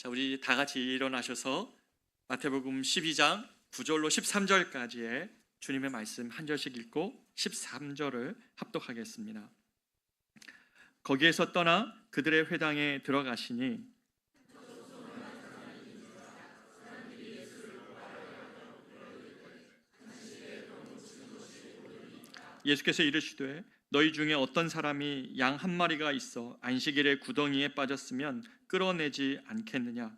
자, 우리 다 같이 일어나셔서 마태복음 12장 9절로 13절까지의 주님의 말씀 한 절씩 읽고 13절을 합독하겠습니다. 거기에서 떠나 그들의 회당에 들어가시니 예수께서 이르시되 너희 중에 어떤 사람이 양 한 마리가 있어 안식일에 구덩이에 빠졌으면 끌어내지 않겠느냐?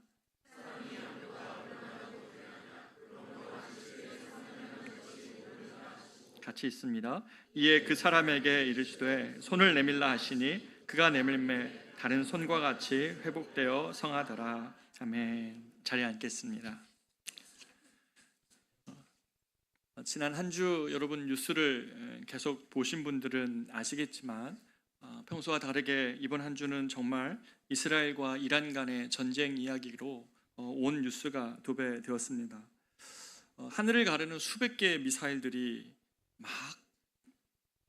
같이 있습니다. 이에 그 사람에게 이르시되 손을 내밀라 하시니 그가 내밀매 다른 손과 같이 회복되어 성하더라. 아멘. 자리에 앉겠습니다. 지난 한 주 여러분 뉴스를 계속 보신 분들은 아시겠지만 평소와 다르게 이번 한 주는 정말 이스라엘과 이란 간의 전쟁 이야기로 온 뉴스가 도배되었습니다. 하늘을 가르는 수백 개의 미사일들이 막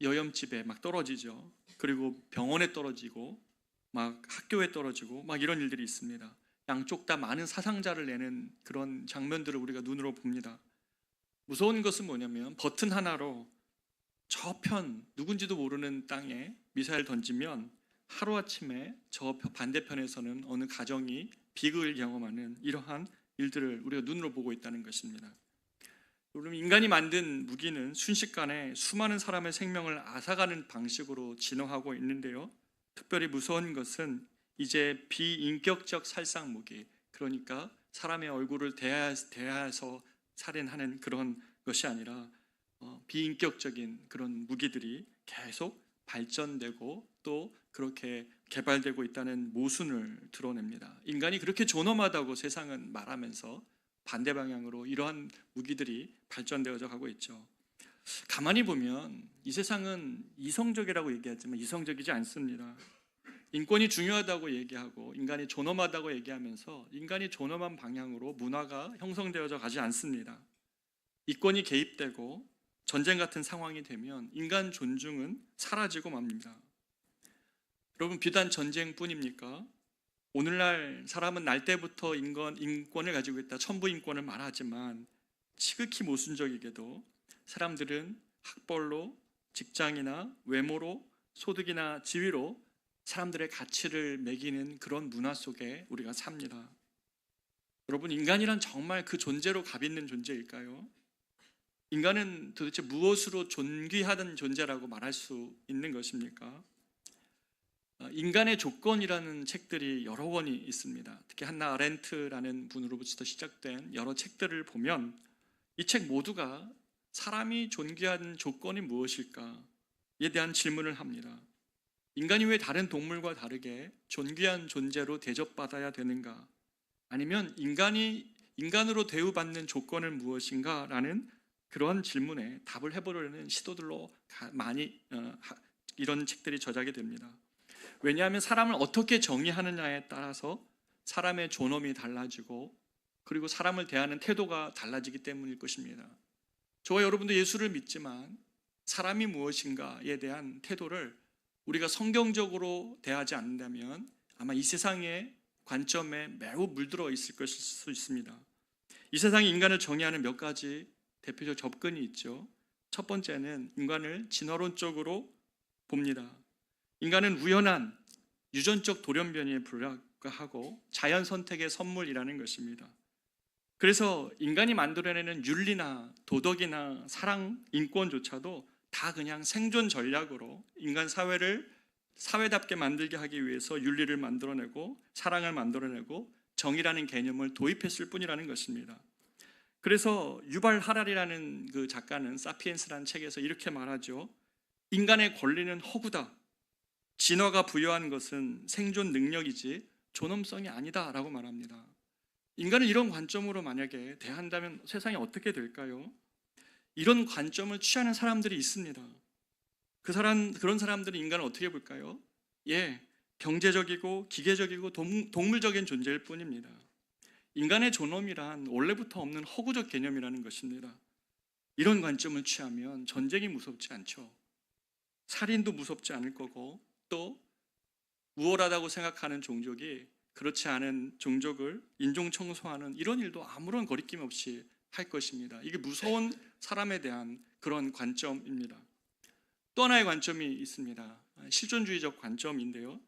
여염집에 막 떨어지죠. 그리고 병원에 떨어지고 막 학교에 떨어지고 막 이런 일들이 있습니다. 양쪽 다 많은 사상자를 내는 그런 장면들을 우리가 눈으로 봅니다. 무서운 것은 뭐냐면 버튼 하나로 저편 누군지도 모르는 땅에 미사일 던지면 하루아침에 저 반대편에서는 어느 가정이 비극을 경험하는 이러한 일들을 우리가 눈으로 보고 있다는 것입니다. 여러분, 인간이 만든 무기는 순식간에 수많은 사람의 생명을 앗아가는 방식으로 진화하고 있는데요, 특별히 무서운 것은 이제 비인격적 살상 무기, 그러니까 사람의 얼굴을 대하여서 살인하는 그런 것이 아니라 비인격적인 그런 무기들이 계속 발전되고 또 그렇게 개발되고 있다는 모순을 드러냅니다. 인간이 그렇게 존엄하다고 세상은 말하면서 반대 방향으로 이러한 무기들이 발전되어져 가고 있죠. 가만히 보면 이 세상은 이성적이라고 얘기하지만 이성적이지 않습니다. 인권이 중요하다고 얘기하고 인간이 존엄하다고 얘기하면서 인간이 존엄한 방향으로 문화가 형성되어져 가지 않습니다. 이권이 개입되고 전쟁 같은 상황이 되면 인간 존중은 사라지고 맙니다. 여러분, 비단 전쟁뿐입니까? 오늘날 사람은 날 때부터 인권을 가지고 있다, 천부 인권을 말하지만 지극히 모순적이게도 사람들은 학벌로, 직장이나 외모로, 소득이나 지위로 사람들의 가치를 매기는 그런 문화 속에 우리가 삽니다. 여러분, 인간이란 정말 그 존재로 값있는 존재일까요? 인간은 도대체 무엇으로 존귀하던 존재라고 말할 수 있는 것입니까? 인간의 조건이라는 책들이 여러 권이 있습니다. 특히 한나 아렌트라는 분으로부터 시작된 여러 책들을 보면 이 책 모두가 사람이 존귀한 조건이 무엇일까에 대한 질문을 합니다. 인간이 왜 다른 동물과 다르게 존귀한 존재로 대접받아야 되는가? 아니면 인간으로 대우받는 조건은 무엇인가? 라는 그런 질문에 답을 해보려는 시도들로 많이 이런 책들이 저작이 됩니다. 왜냐하면 사람을 어떻게 정의하느냐에 따라서 사람의 존엄이 달라지고 그리고 사람을 대하는 태도가 달라지기 때문일 것입니다. 저와 여러분도 예수를 믿지만 사람이 무엇인가에 대한 태도를 우리가 성경적으로 대하지 않는다면 아마 이 세상의 관점에 매우 물들어 있을 것일 수 있습니다. 이 세상이 인간을 정의하는 몇 가지 대표적 접근이 있죠. 첫 번째는 인간을 진화론적으로 봅니다. 인간은 우연한 유전적 돌연변이에 불과하고 자연 선택의 선물이라는 것입니다. 그래서 인간이 만들어내는 윤리나 도덕이나 사랑, 인권조차도 다 그냥 생존 전략으로 인간 사회를 사회답게 만들게 하기 위해서 윤리를 만들어내고 사랑을 만들어내고 정의라는 개념을 도입했을 뿐이라는 것입니다. 그래서 유발 하랄이라는 그 작가는 사피엔스라는 책에서 이렇게 말하죠. 인간의 권리는 허구다. 진화가 부여한 것은 생존 능력이지 존엄성이 아니다 라고 말합니다. 인간을 이런 관점으로 만약에 대한다면 세상이 어떻게 될까요? 이런 관점을 취하는 사람들이 있습니다. 그런 사람들은 인간을 어떻게 볼까요? 경제적이고 기계적이고 동물적인 존재일 뿐입니다. 인간의 존엄이란 원래부터 없는 허구적 개념이라는 것입니다. 이런 관점을 취하면 전쟁이 무섭지 않죠. 살인도 무섭지 않을 거고 또 우월하다고 생각하는 종족이 그렇지 않은 종족을 인종 청소하는 이런 일도 아무런 거리낌 없이 할 것입니다. 이게 무서운 사람에 대한 그런 관점입니다. 또 하나의 관점이 있습니다. 실존주의적 관점인데요.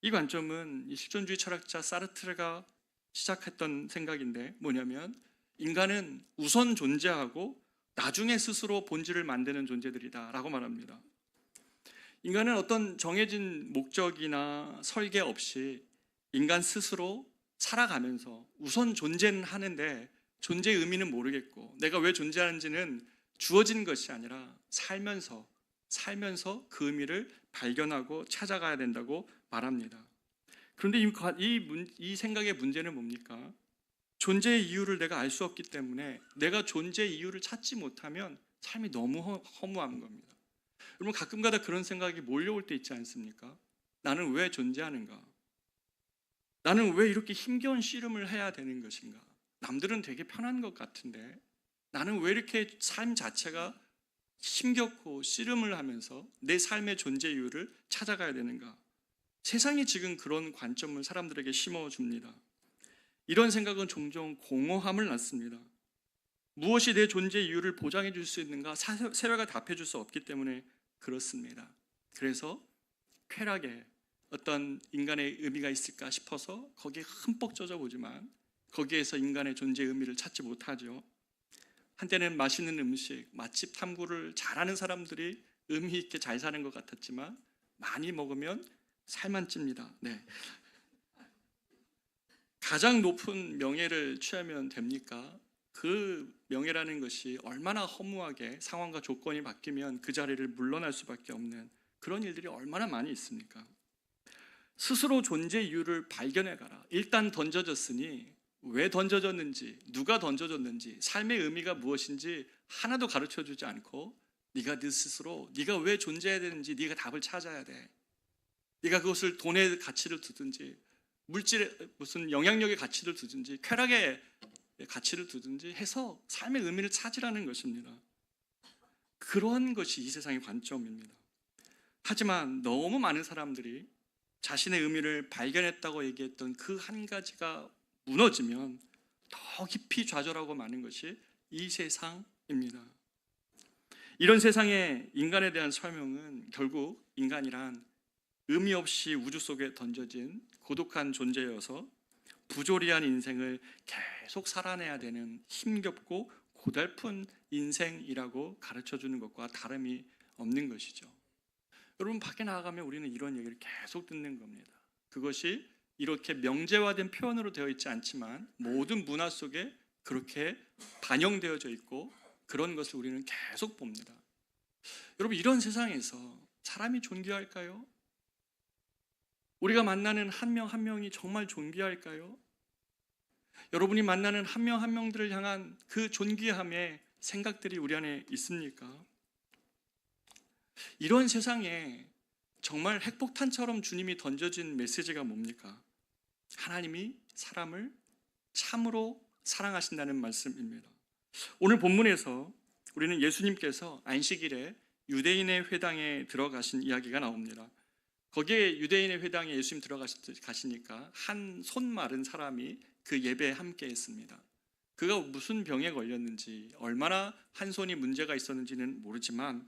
이 관점은 이 실존주의 철학자 사르트르가 시작했던 생각인데 뭐냐면 인간은 우선 존재하고 나중에 스스로 본질을 만드는 존재들이다 라고 말합니다. 인간은 어떤 정해진 목적이나 설계 없이 인간 스스로 살아가면서 우선 존재는 하는데 존재의 의미는 모르겠고 내가 왜 존재하는지는 주어진 것이 아니라 살면서 그 의미를 발견하고 찾아가야 된다고 말합니다. 그런데 이 생각의 문제는 뭡니까? 존재의 이유를 내가 알 수 없기 때문에 내가 존재의 이유를 찾지 못하면 삶이 너무 허무한 겁니다. 여러분 가끔가다 그런 생각이 몰려올 때 있지 않습니까? 나는 왜 존재하는가? 나는 왜 이렇게 힘겨운 씨름을 해야 되는 것인가? 남들은 되게 편한 것 같은데 나는 왜 이렇게 삶 자체가 힘겹고 씨름을 하면서 내 삶의 존재 이유를 찾아가야 되는가? 세상이 지금 그런 관점을 사람들에게 심어줍니다. 이런 생각은 종종 공허함을 낳습니다. 무엇이 내 존재 이유를 보장해 줄 수 있는가 사회가 답해 줄 수 없기 때문에 그렇습니다. 그래서 쾌락에 어떤 인간의 의미가 있을까 싶어서 거기에 흠뻑 젖어 보지만 거기에서 인간의 존재의 의미를 찾지 못하죠. 한때는 맛있는 음식, 맛집 탐구를 잘하는 사람들이 의미 있게 잘 사는 것 같았지만 많이 먹으면 살만 찝니다. 네. 가장 높은 명예를 취하면 됩니까? 그 명예라는 것이 얼마나 허무하게 상황과 조건이 바뀌면 그 자리를 물러날 수밖에 없는 그런 일들이 얼마나 많이 있습니까? 스스로 존재 이유를 발견해가라. 일단 던져졌으니 왜 던져졌는지, 누가 던져졌는지, 삶의 의미가 무엇인지 하나도 가르쳐주지 않고 네가 네 스스로 네가 왜 존재해야 되는지 네가 답을 찾아야 돼. 네가 그것을 돈의 가치를 두든지 물질의 무슨 영향력의 가치를 두든지 쾌락의 가치를 두든지 해서 삶의 의미를 찾으라는 것입니다. 그런 것이 이 세상의 관점입니다. 하지만 너무 많은 사람들이 자신의 의미를 발견했다고 얘기했던 그 한 가지가 무너지면 더 깊이 좌절하고 마는 것이 이 세상입니다. 이런 세상의 인간에 대한 설명은 결국 인간이란 의미 없이 우주 속에 던져진 고독한 존재여서 부조리한 인생을 계속 살아내야 되는 힘겹고 고달픈 인생이라고 가르쳐주는 것과 다름이 없는 것이죠. 여러분 밖에 나가면 우리는 이런 얘기를 계속 듣는 겁니다. 그것이 이렇게 명제화된 표현으로 되어 있지 않지만 모든 문화 속에 그렇게 반영되어져 있고 그런 것을 우리는 계속 봅니다. 여러분 이런 세상에서 사람이 존귀할까요? 우리가 만나는 한 명 한 명이 정말 존귀할까요? 여러분이 만나는 한 명 한 명들을 향한 그 존귀함의 생각들이 우리 안에 있습니까? 이런 세상에 정말 핵폭탄처럼 주님이 던져진 메시지가 뭡니까? 하나님이 사람을 참으로 사랑하신다는 말씀입니다. 오늘 본문에서 우리는 예수님께서 안식일에 유대인의 회당에 들어가신 이야기가 나옵니다. 거기에 유대인의 회당에 예수님 들어가시니까 한 손 마른 사람이 그 예배에 함께 했습니다. 그가 무슨 병에 걸렸는지 얼마나 한 손이 문제가 있었는지는 모르지만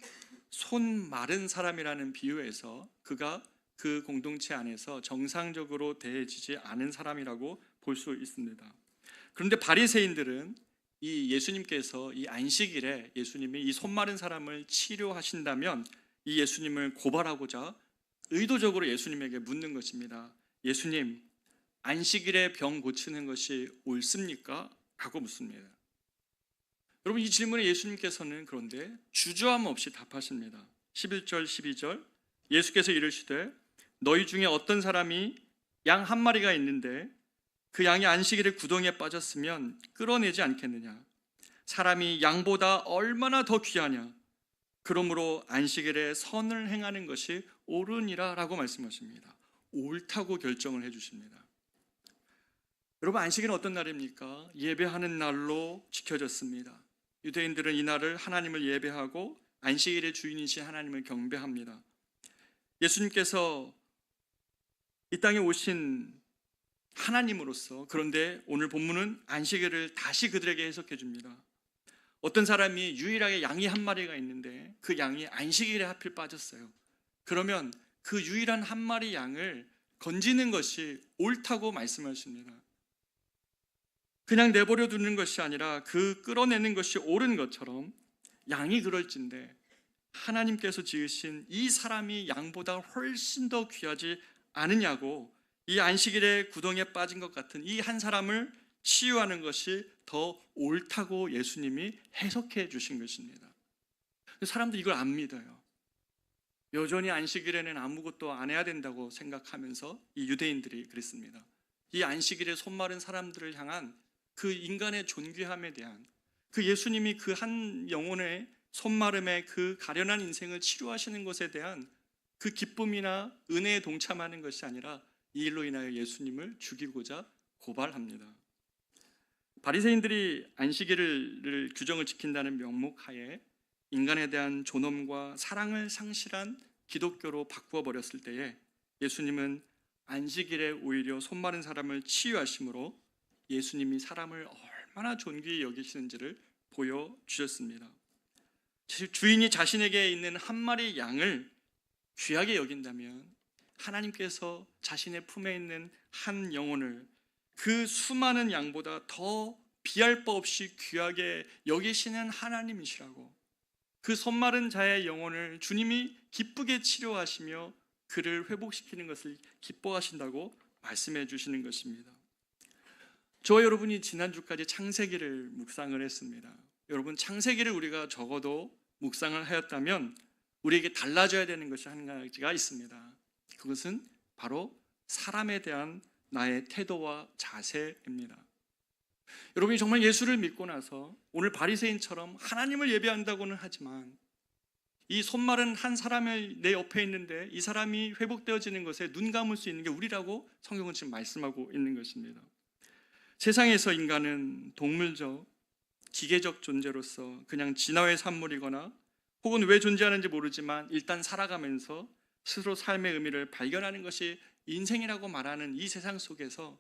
손 마른 사람이라는 비유에서 그가 그 공동체 안에서 정상적으로 대해지지 않은 사람이라고 볼 수 있습니다. 그런데 바리새인들은 이 예수님께서 이 안식일에 예수님이 이 손 마른 사람을 치료하신다면 이 예수님을 고발하고자 의도적으로 예수님에게 묻는 것입니다. 예수님, 안식일에 병 고치는 것이 옳습니까? 라고 묻습니다. 여러분 이 질문에 예수님께서는 그런데 주저함 없이 답하십니다. 11절 12절 예수께서 이르시되 너희 중에 어떤 사람이 양 한 마리가 있는데 그 양이 안식일에 구덩이에 빠졌으면 끌어내지 않겠느냐? 사람이 양보다 얼마나 더 귀하냐? 그러므로 안식일에 선을 행하는 것이 옳으니라 라고 말씀하십니다. 옳다고 결정을 해주십니다. 여러분 안식일은 어떤 날입니까? 예배하는 날로 지켜졌습니다. 유대인들은 이 날을 하나님을 예배하고 안식일의 주인이신 하나님을 경배합니다. 예수님께서 이 땅에 오신 하나님으로서. 그런데 오늘 본문은 안식일을 다시 그들에게 해석해 줍니다. 어떤 사람이 유일하게 양이 한 마리가 있는데 그 양이 안식일에 하필 빠졌어요. 그러면 그 유일한 한 마리 양을 건지는 것이 옳다고 말씀하십니다. 그냥 내버려 두는 것이 아니라 그 끌어내는 것이 옳은 것처럼 양이 그럴진데 하나님께서 지으신 이 사람이 양보다 훨씬 더 귀하지 않으냐고, 이 안식일에 구덩이에 빠진 것 같은 이 한 사람을 치유하는 것이 더 옳다고 예수님이 해석해 주신 것입니다. 사람들이 이걸 안 믿어요. 여전히 안식일에는 아무것도 안 해야 된다고 생각하면서 이 유대인들이 그랬습니다. 이 안식일에 손 마른 사람들을 향한 그 인간의 존귀함에 대한, 그 예수님이 그 한 영혼의 손마름에 그 가련한 인생을 치료하시는 것에 대한 그 기쁨이나 은혜에 동참하는 것이 아니라 이 일로 인하여 예수님을 죽이고자 고발합니다. 바리새인들이 안식일을 규정을 지킨다는 명목 하에 인간에 대한 존엄과 사랑을 상실한 기독교로 바꾸어 버렸을 때에 예수님은 안식일에 오히려 손 마른 사람을 치유하심으로 예수님이 사람을 얼마나 존귀히 여기시는지를 보여주셨습니다. 주인이 자신에게 있는 한 마리 양을 귀하게 여긴다면 하나님께서 자신의 품에 있는 한 영혼을 그 수많은 양보다 더 비할 바 없이 귀하게 여기시는 하나님이시라고, 그 손마른 자의 영혼을 주님이 기쁘게 치료하시며 그를 회복시키는 것을 기뻐하신다고 말씀해 주시는 것입니다. 저와 여러분이 지난주까지 창세기를 묵상을 했습니다. 여러분, 창세기를 우리가 적어도 묵상을 하였다면 우리에게 달라져야 되는 것이 한 가지가 있습니다. 그것은 바로 사람에 대한 나의 태도와 자세입니다. 여러분이 정말 예수를 믿고 나서 오늘 바리새인처럼 하나님을 예배한다고는 하지만 이 손마른 한 사람이 내 옆에 있는데 이 사람이 회복되어지는 것에 눈 감을 수 있는 게 우리라고 성경은 지금 말씀하고 있는 것입니다. 세상에서 인간은 동물적, 기계적 존재로서 그냥 진화의 산물이거나 혹은 왜 존재하는지 모르지만 일단 살아가면서 스스로 삶의 의미를 발견하는 것이 인생이라고 말하는 이 세상 속에서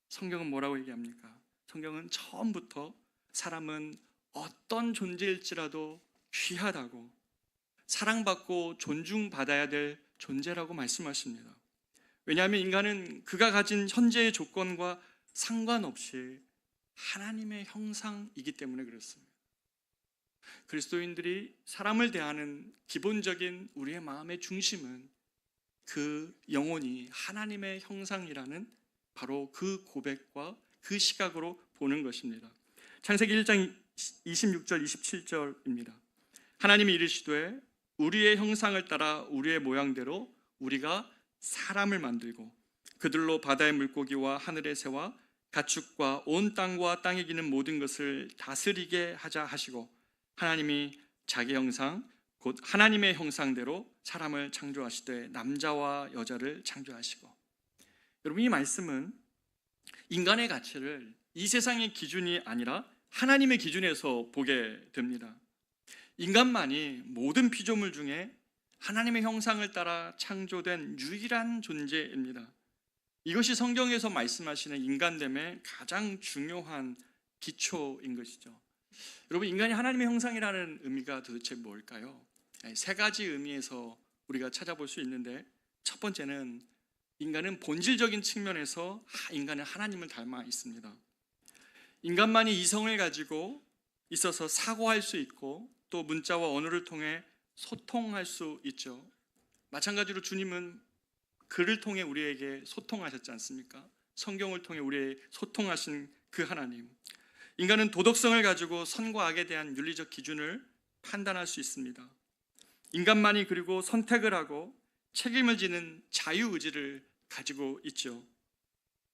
성경은 뭐라고 얘기합니까? 성경은 처음부터 사람은 어떤 존재일지라도 귀하다고, 사랑받고 존중받아야 될 존재라고 말씀하십니다. 왜냐하면 인간은 그가 가진 현재의 조건과 상관없이 하나님의 형상이기 때문에 그렇습니다. 그리스도인들이 사람을 대하는 기본적인 우리의 마음의 중심은 그 영혼이 하나님의 형상이라는 바로 그 고백과 그 시각으로 보는 것입니다. 창세기 1장 26절 27절입니다. 하나님이 이르시되 우리의 형상을 따라 우리의 모양대로 우리가 사람을 만들고 그들로 바다의 물고기와 하늘의 새와 가축과 온 땅과 땅에 기는 모든 것을 다스리게 하자 하시고 하나님이 자기 형상 곧 하나님의 형상대로 사람을 창조하시되 남자와 여자를 창조하시고. 여러분, 이 말씀은 인간의 가치를 이 세상의 기준이 아니라 하나님의 기준에서 보게 됩니다. 인간만이 모든 피조물 중에 하나님의 형상을 따라 창조된 유일한 존재입니다. 이것이 성경에서 말씀하시는 인간됨의 가장 중요한 기초인 것이죠. 여러분, 인간이 하나님의 형상이라는 의미가 도대체 뭘까요? 세 가지 의미에서 우리가 찾아볼 수 있는데, 첫 번째는 인간은 본질적인 측면에서 인간은 하나님을 닮아 있습니다. 인간만이 이성을 가지고 있어서 사고할 수 있고 또 문자와 언어를 통해 소통할 수 있죠. 마찬가지로 주님은 글을 통해 우리에게 소통하셨지 않습니까? 성경을 통해 우리에게 소통하신 그 하나님. 인간은 도덕성을 가지고 선과 악에 대한 윤리적 기준을 판단할 수 있습니다. 인간만이 그리고 선택을 하고 책임을 지는 자유의지를 가지고 있죠.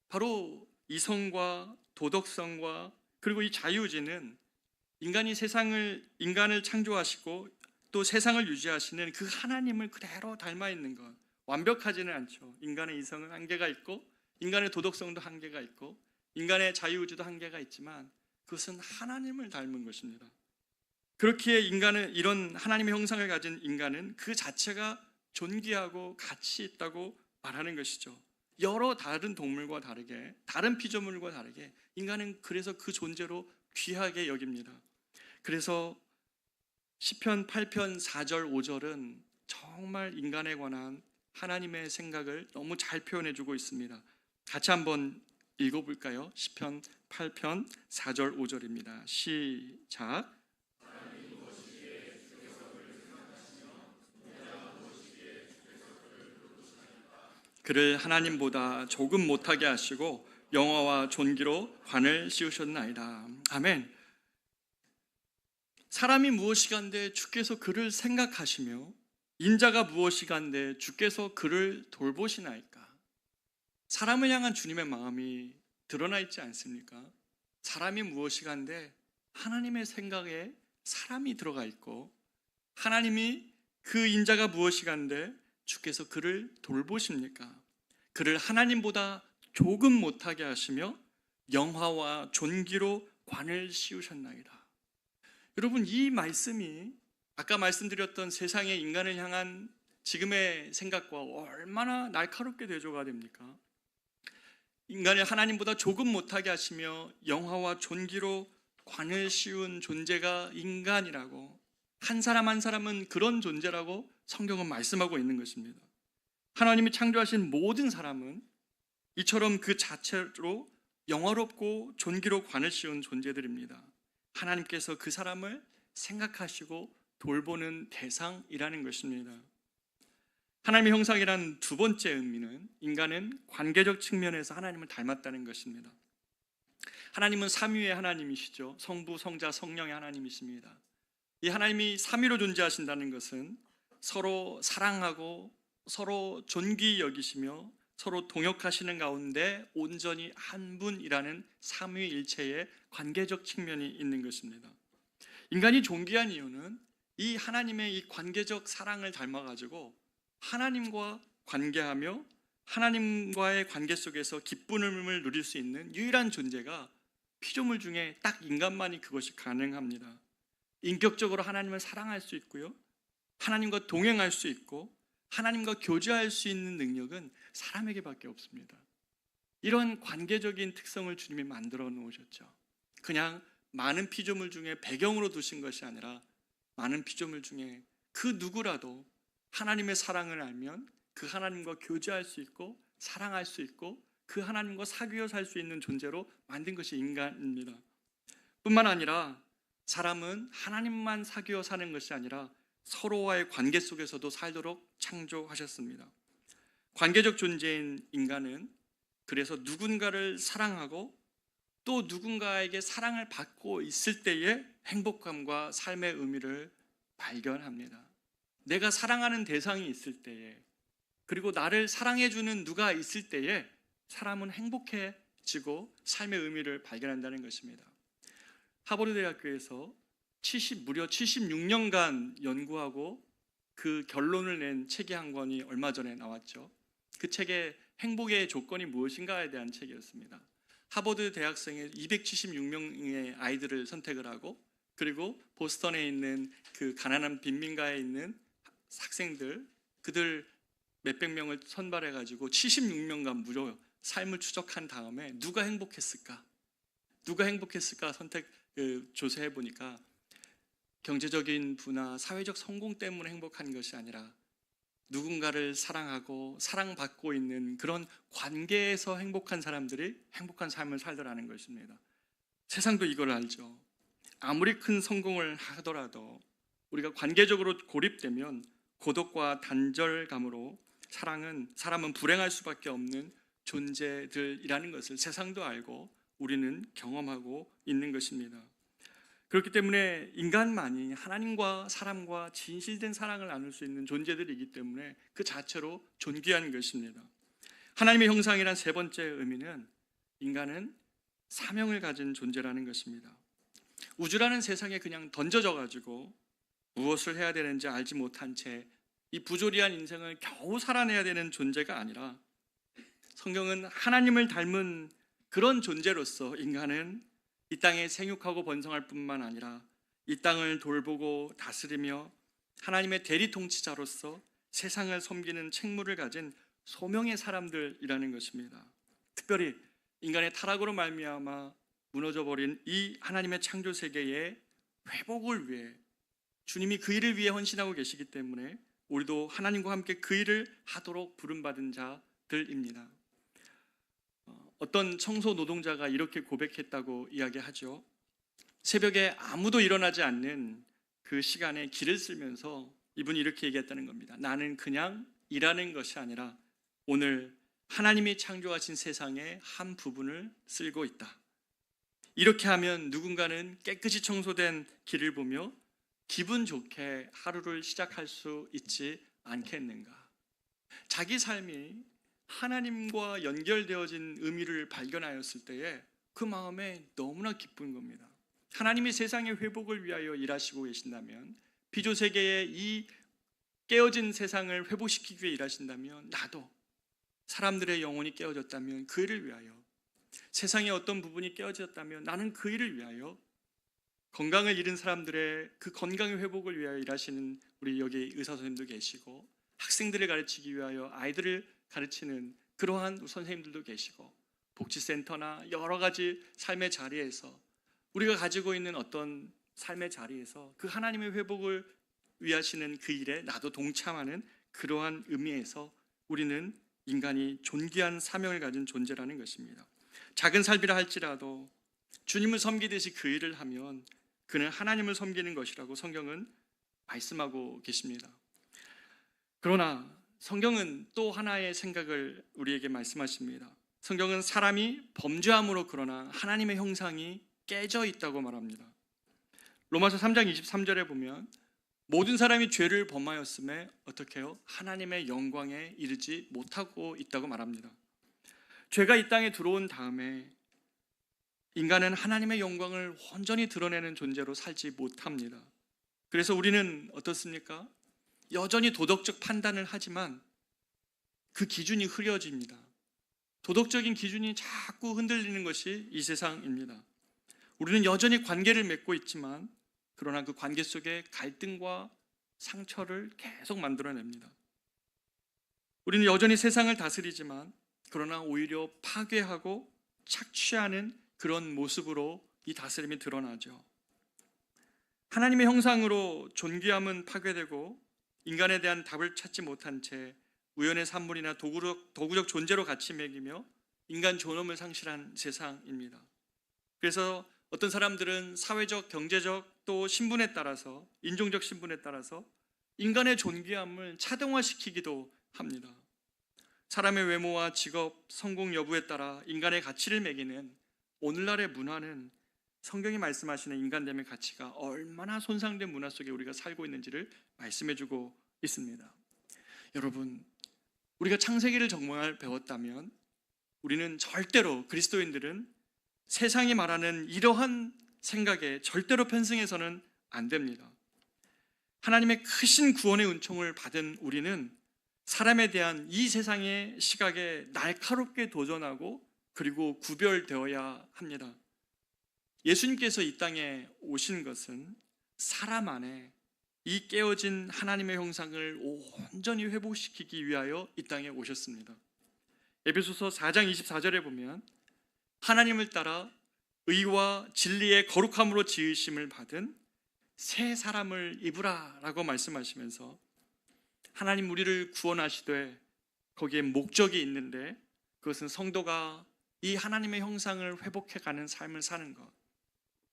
바로 이성과 도덕성과 그리고 이 자유의지는 인간을 창조하시고 또 세상을 유지하시는 그 하나님을 그대로 닮아 있는 것. 완벽하지는 않죠. 인간의 이성은 한계가 있고 인간의 도덕성도 한계가 있고 인간의 자유의지도 한계가 있지만 그것은 하나님을 닮은 것입니다. 그렇기에 인간은, 이런 하나님의 형상을 가진 인간은 그 자체가 존귀하고 가치 있다고 말하는 것이죠. 여러 다른 동물과 다르게, 다른 피조물과 다르게 인간은 그래서 그 존재로 귀하게 여깁니다. 그래서 시편 8편 4절 5절은 정말 인간에 관한 하나님의 생각을 너무 잘 표현해 주고 있습니다. 같이 한번 읽어볼까요? 시편 8편 4절 5절입니다. 시작. 그를 하나님보다 조금 못하게 하시고 영화와 존귀로 관을 씌우셨나이다. 아멘. 사람이 무엇이간데 주께서 그를 생각하시며 인자가 무엇이간데 주께서 그를 돌보시나이까. 사람을 향한 주님의 마음이 드러나 있지 않습니까? 사람이 무엇이간데 하나님의 생각에 사람이 들어가 있고, 하나님이 그 인자가 무엇이간데 주께서 그를 돌보십니까? 그를 하나님보다 조금 못하게 하시며 영화와 존귀로 관을 씌우셨나이다. 여러분, 이 말씀이 아까 말씀드렸던 세상의 인간을 향한 지금의 생각과 얼마나 날카롭게 대조가 됩니까? 인간을 하나님보다 조금 못하게 하시며 영화와 존귀로 관을 씌운 존재가 인간이라고, 한 사람 한 사람은 그런 존재라고 성경은 말씀하고 있는 것입니다. 하나님이 창조하신 모든 사람은 이처럼 그 자체로 영화롭고 존귀로 관을 씌운 존재들입니다. 하나님께서 그 사람을 생각하시고 돌보는 대상이라는 것입니다. 하나님의 형상이란 두 번째 의미는 인간은 관계적 측면에서 하나님을 닮았다는 것입니다. 하나님은 삼위의 하나님이시죠. 성부, 성자, 성령의 하나님이십니다. 이 하나님이 삼위로 존재하신다는 것은 서로 사랑하고 서로 존귀 여기시며 서로 동역하시는 가운데 온전히 한 분이라는 삼위일체의 관계적 측면이 있는 것입니다. 인간이 존귀한 이유는 이 하나님의 이 관계적 사랑을 닮아가지고 하나님과 관계하며 하나님과의 관계 속에서 기쁨을 누릴 수 있는 유일한 존재가 피조물 중에 딱 인간만이 그것이 가능합니다. 인격적으로 하나님을 사랑할 수 있고요, 하나님과 동행할 수 있고 하나님과 교제할 수 있는 능력은 사람에게밖에 없습니다. 이런 관계적인 특성을 주님이 만들어 놓으셨죠. 그냥 많은 피조물 중에 배경으로 두신 것이 아니라 많은 피조물 중에 그 누구라도 하나님의 사랑을 알면 그 하나님과 교제할 수 있고 사랑할 수 있고 그 하나님과 사귀어 살 수 있는 존재로 만든 것이 인간입니다. 뿐만 아니라 사람은 하나님만 사귀어 사는 것이 아니라 서로와의 관계 속에서도 살도록 창조하셨습니다. 관계적 존재인 인간은 그래서 누군가를 사랑하고 또 누군가에게 사랑을 받고 있을 때의 행복감과 삶의 의미를 발견합니다. 내가 사랑하는 대상이 있을 때에, 그리고 나를 사랑해주는 누가 있을 때에 사람은 행복해지고 삶의 의미를 발견한다는 것입니다. 하버드 대학교에서 무려 76년간 연구하고 그 결론을 낸 책이 한 권이 얼마 전에 나왔죠. 그 책의 행복의 조건이 무엇인가에 대한 책이었습니다. 하버드 대학생의 276명의 아이들을 선택을 하고, 그리고 보스턴에 있는 그 가난한 빈민가에 있는 학생들, 그들 몇백 명을 선발해 가지고 76년간 무려 삶을 추적한 다음에 누가 행복했을까 조사해 보니까 경제적인 부나 사회적 성공 때문에 행복한 것이 아니라 누군가를 사랑하고 사랑받고 있는 그런 관계에서 행복한 사람들이 행복한 삶을 살더라는 것입니다. 세상도 이걸 알죠. 아무리 큰 성공을 하더라도 우리가 관계적으로 고립되면 고독과 단절감으로 사람은 불행할 수밖에 없는 존재들이라는 것을 세상도 알고 우리는 경험하고 있는 것입니다. 그렇기 때문에 인간만이 하나님과 사람과 진실된 사랑을 나눌 수 있는 존재들이기 때문에 그 자체로 존귀한 것입니다. 하나님의 형상이란 세 번째 의미는 인간은 사명을 가진 존재라는 것입니다. 우주라는 세상에 그냥 던져져 가지고 무엇을 해야 되는지 알지 못한 채 이 부조리한 인생을 겨우 살아내야 되는 존재가 아니라, 성경은 하나님을 닮은 그런 존재로서 인간은 이 땅에 생육하고 번성할 뿐만 아니라 이 땅을 돌보고 다스리며 하나님의 대리 통치자로서 세상을 섬기는 책무를 가진 소명의 사람들이라는 것입니다. 특별히 인간의 타락으로 말미암아 무너져버린 이 하나님의 창조 세계의 회복을 위해 주님이 그 일을 위해 헌신하고 계시기 때문에 우리도 하나님과 함께 그 일을 하도록 부름받은 자들입니다. 어떤 청소 노동자가 이렇게 고백했다고 이야기하죠. 새벽에 아무도 일어나지 않는 그 시간에 길을 쓸면서 이분이 이렇게 얘기했다는 겁니다. 나는 그냥 일하는 것이 아니라 오늘 하나님이 창조하신 세상의 한 부분을 쓸고 있다. 이렇게 하면 누군가는 깨끗이 청소된 길을 보며 기분 좋게 하루를 시작할 수 있지 않겠는가. 자기 삶이 하나님과 연결되어진 의미를 발견하였을 때에 그 마음에 너무나 기쁜 겁니다. 하나님이 세상의 회복을 위하여 일하시고 계신다면, 피조세계의 이 깨어진 세상을 회복시키기 위해 일하신다면, 나도 사람들의 영혼이 깨어졌다면 그 일을 위하여, 세상의 어떤 부분이 깨어졌다면 나는 그 일을 위하여, 건강을 잃은 사람들의 그 건강의 회복을 위하여 일하시는 우리 여기 의사 선생님도 계시고, 학생들을 가르치기 위하여 아이들을 가르치는 그러한 선생님들도 계시고, 복지센터나 여러 가지 삶의 자리에서 우리가 가지고 있는 어떤 삶의 자리에서 그 하나님의 회복을 위하시는 그 일에 나도 동참하는 그러한 의미에서 우리는 인간이 존귀한 사명을 가진 존재라는 것입니다. 작은 삶이라 할지라도 주님을 섬기듯이 그 일을 하면 그는 하나님을 섬기는 것이라고 성경은 말씀하고 계십니다. 그러나 성경은 또 하나의 생각을 우리에게 말씀하십니다. 성경은 사람이 범죄함으로 그러나 하나님의 형상이 깨져 있다고 말합니다. 로마서 3장 23절에 보면 모든 사람이 죄를 범하였음에 어떻게 해요? 하나님의 영광에 이르지 못하고 있다고 말합니다. 죄가 이 땅에 들어온 다음에 인간은 하나님의 영광을 온전히 드러내는 존재로 살지 못합니다. 그래서 우리는 어떻습니까? 여전히 도덕적 판단을 하지만 그 기준이 흐려집니다. 도덕적인 기준이 자꾸 흔들리는 것이 이 세상입니다. 우리는 여전히 관계를 맺고 있지만 그러나 그 관계 속에 갈등과 상처를 계속 만들어냅니다. 우리는 여전히 세상을 다스리지만 그러나 오히려 파괴하고 착취하는 그런 모습으로 이 다스림이 드러나죠. 하나님의 형상으로 존귀함은 파괴되고 인간에 대한 답을 찾지 못한 채 우연의 산물이나 도구적 존재로 가치 매기며 인간 존엄을 상실한 세상입니다. 그래서 어떤 사람들은 사회적, 경제적 또 신분에 따라서, 인종적 신분에 따라서 인간의 존귀함을 차등화시키기도 합니다. 사람의 외모와 직업, 성공 여부에 따라 인간의 가치를 매기는 오늘날의 문화는 성경이 말씀하시는 인간됨의 가치가 얼마나 손상된 문화 속에 우리가 살고 있는지를 말씀해주고 있습니다. 여러분, 우리가 창세기를 정말 배웠다면 우리는 절대로, 그리스도인들은 세상이 말하는 이러한 생각에 절대로 편승해서는 안 됩니다. 하나님의 크신 구원의 은총을 받은 우리는 사람에 대한 이 세상의 시각에 날카롭게 도전하고 그리고 구별되어야 합니다. 예수님께서 이 땅에 오신 것은 사람 안에 이 깨어진 하나님의 형상을 온전히 회복시키기 위하여 이 땅에 오셨습니다. 에베소서 4장 24절에 보면 하나님을 따라 의와 진리의 거룩함으로 지으심을 받은 새 사람을 입으라 라고 말씀하시면서 하나님 우리를 구원하시되 거기에 목적이 있는데 그것은 성도가 이 하나님의 형상을 회복해가는 삶을 사는 것,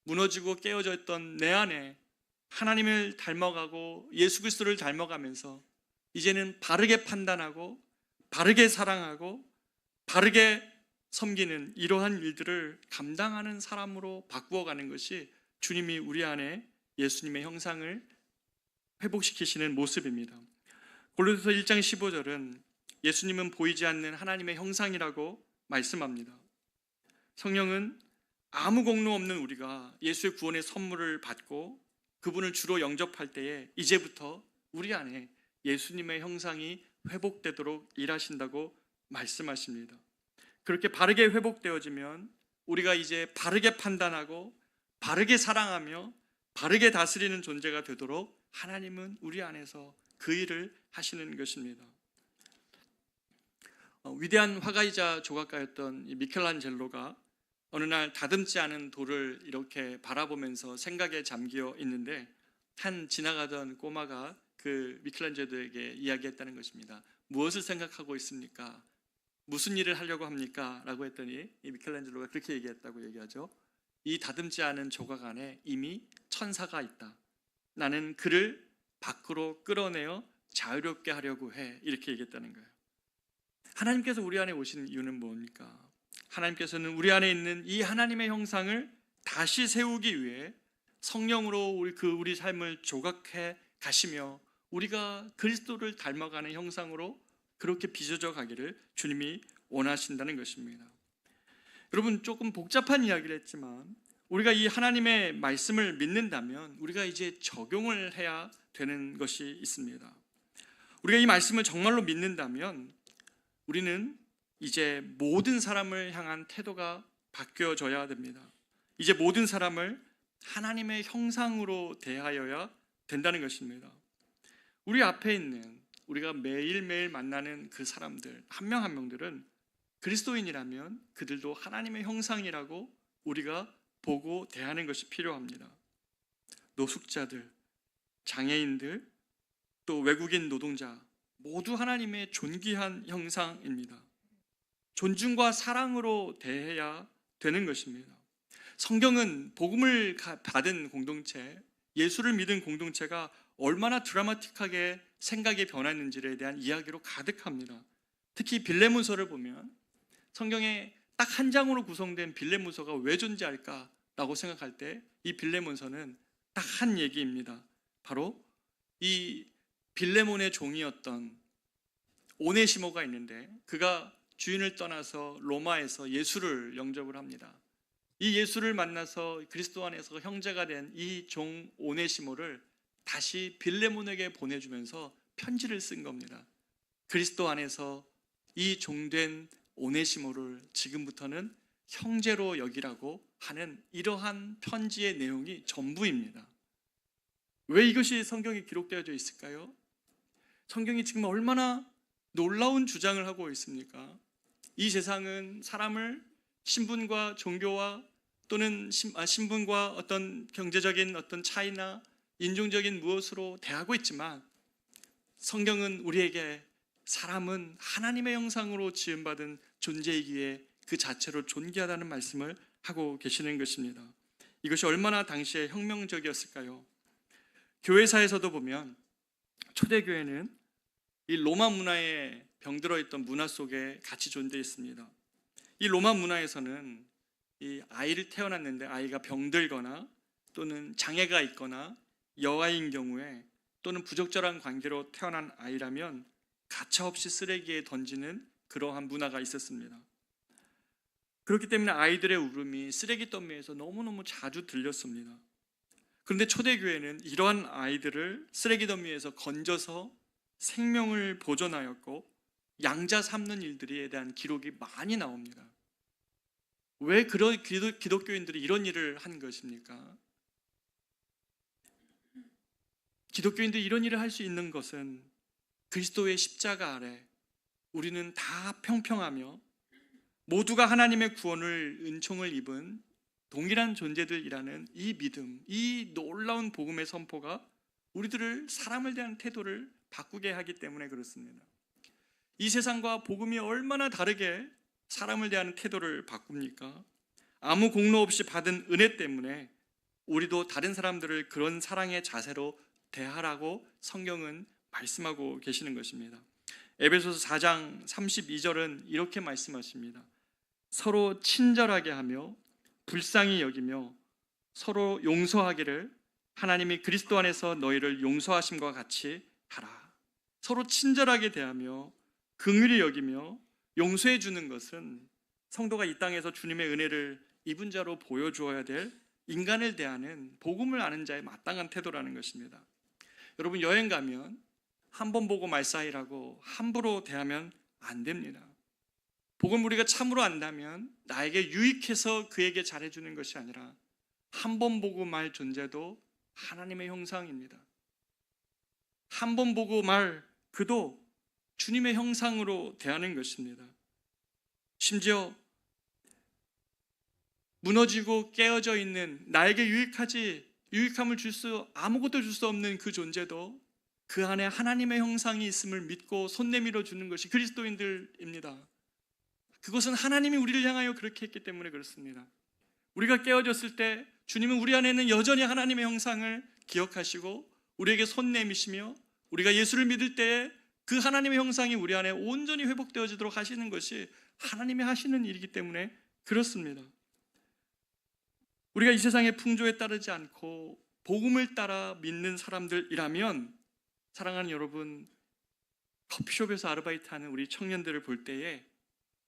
무너지고 깨어져 있던 내 안에 하나님을 닮아가고 예수 그리스도를 닮아가면서 이제는 바르게 판단하고 바르게 사랑하고 바르게 섬기는 이러한 일들을 감당하는 사람으로 바꾸어가는 것이 주님이 우리 안에 예수님의 형상을 회복시키시는 모습입니다. 골로새서 1장 15절은 예수님은 보이지 않는 하나님의 형상이라고 말씀합니다. 성령은 아무 공로 없는 우리가 예수의 구원의 선물을 받고 그분을 주로 영접할 때에 이제부터 우리 안에 예수님의 형상이 회복되도록 일하신다고 말씀하십니다. 그렇게 바르게 회복되어지면 우리가 이제 바르게 판단하고 바르게 사랑하며 바르게 다스리는 존재가 되도록 하나님은 우리 안에서 그 일을 하시는 것입니다. 위대한 화가이자 조각가였던 이 미켈란젤로가 어느 날 다듬지 않은 돌을 이렇게 바라보면서 생각에 잠겨 있는데 한 지나가던 꼬마가 그 미켈란젤로에게 이야기했다는 것입니다. 무엇을 생각하고 있습니까? 무슨 일을 하려고 합니까? 라고 했더니 이 미켈란젤로가 그렇게 얘기했다고 얘기하죠. 이 다듬지 않은 조각 안에 이미 천사가 있다. 나는 그를 밖으로 끌어내어 자유롭게 하려고 해. 이렇게 얘기했다는 거예요. 하나님께서 우리 안에 오신 이유는 뭡니까? 하나님께서는 우리 안에 있는 이 하나님의 형상을 다시 세우기 위해 성령으로 우리 삶을 조각해 가시며 우리가 그리스도를 닮아가는 형상으로 그렇게 빚어져 가기를 주님이 원하신다는 것입니다. 여러분, 조금 복잡한 이야기를 했지만 우리가 이 하나님의 말씀을 믿는다면 우리가 이제 적용을 해야 되는 것이 있습니다. 우리가 이 말씀을 정말로 믿는다면 우리는 이제 모든 사람을 향한 태도가 바뀌어져야 됩니다. 이제 모든 사람을 하나님의 형상으로 대하여야 된다는 것입니다. 우리 앞에 있는 우리가 매일매일 만나는 그 사람들 한 명 한 명들은 그리스도인이라면 그들도 하나님의 형상이라고 우리가 보고 대하는 것이 필요합니다. 노숙자들, 장애인들, 또 외국인 노동자 모두 하나님의 존귀한 형상입니다. 존중과 사랑으로 대해야 되는 것입니다. 성경은 복음을 받은 공동체, 예수를 믿은 공동체가 얼마나 드라마틱하게 생각이 변했는지에 대한 이야기로 가득합니다. 특히 빌레몬서를 보면 성경에 딱 한 장으로 구성된 빌레몬서가 왜 존재할까라고 생각할 때 이 빌레몬서는 딱 한 얘기입니다. 바로 이 빌레몬의 종이었던 오네시모가 있는데 그가 주인을 떠나서 로마에서 예수를 영접을 합니다. 이 예수를 만나서 그리스도 안에서 형제가 된 이 종 오네시모를 다시 빌레몬에게 보내주면서 편지를 쓴 겁니다. 그리스도 안에서 이 종된 오네시모를 지금부터는 형제로 여기라고 하는 이러한 편지의 내용이 전부입니다. 왜 이것이 성경에 기록되어져 있을까요? 성경이 지금 얼마나 놀라운 주장을 하고 있습니까? 이 세상은 사람을 신분과 종교와 또는 신분과 어떤 경제적인 어떤 차이나 인종적인 무엇으로 대하고 있지만 성경은 우리에게 사람은 하나님의 형상으로 지음받은 존재이기에 그 자체로 존귀하다는 말씀을 하고 계시는 것입니다. 이것이 얼마나 당시에 혁명적이었을까요? 교회사에서도 보면 초대교회는 이 로마 문화에 병들어 있던 문화 속에 같이 존재했습니다. 이 로마 문화에서는 이 아이를 태어났는데 아이가 병들거나 또는 장애가 있거나 여아인 경우에 또는 부적절한 관계로 태어난 아이라면 가차없이 쓰레기에 던지는 그러한 문화가 있었습니다. 그렇기 때문에 아이들의 울음이 쓰레기 더미에서 너무너무 자주 들렸습니다. 그런데 초대교회는 이러한 아이들을 쓰레기 더미에서 건져서 생명을 보존하였고 양자 삼는 일들에 대한 기록이 많이 나옵니다. 왜 그런 기독교인들이 이런 일을 한 것입니까? 기독교인들이 이런 일을 할 수 있는 것은 그리스도의 십자가 아래 우리는 다 평평하며 모두가 하나님의 구원을 은총을 입은 동일한 존재들이라는 이 믿음, 이 놀라운 복음의 선포가 우리들을 사람을 대한 태도를 바꾸게 하기 때문에 그렇습니다. 이 세상과 복음이 얼마나 다르게 사람을 대하는 태도를 바꿉니까? 아무 공로 없이 받은 은혜 때문에 우리도 다른 사람들을 그런 사랑의 자세로 대하라고 성경은 말씀하고 계시는 것입니다. 에베소서 4장 32절은 이렇게 말씀하십니다. 서로 친절하게 하며 불쌍히 여기며 서로 용서하기를 하나님이 그리스도 안에서 너희를 용서하심과 같이 하라. 서로 친절하게 대하며 긍휼히 여기며 용서해 주는 것은 성도가 이 땅에서 주님의 은혜를 입은 자로 보여주어야 될 인간을 대하는 복음을 아는 자의 마땅한 태도라는 것입니다. 여러분, 여행 가면 한 번 보고 말 사이라고 함부로 대하면 안 됩니다. 복음 우리가 참으로 안다면 나에게 유익해서 그에게 잘해주는 것이 아니라 한 번 보고 말 존재도 하나님의 형상입니다. 한 번 보고 말 그도 주님의 형상으로 대하는 것입니다. 심지어 무너지고 깨어져 있는 나에게 유익함을 아무것도 줄 수 없는 그 존재도 그 안에 하나님의 형상이 있음을 믿고 손 내밀어 주는 것이 그리스도인들입니다. 그것은 하나님이 우리를 향하여 그렇게 했기 때문에 그렇습니다. 우리가 깨어졌을 때 주님은 우리 안에는 여전히 하나님의 형상을 기억하시고 우리에게 손 내미시며 우리가 예수를 믿을 때에 그 하나님의 형상이 우리 안에 온전히 회복되어지도록 하시는 것이 하나님이 하시는 일이기 때문에 그렇습니다. 우리가 이 세상의 풍조에 따르지 않고 복음을 따라 믿는 사람들이라면, 사랑하는 여러분, 커피숍에서 아르바이트하는 우리 청년들을 볼 때에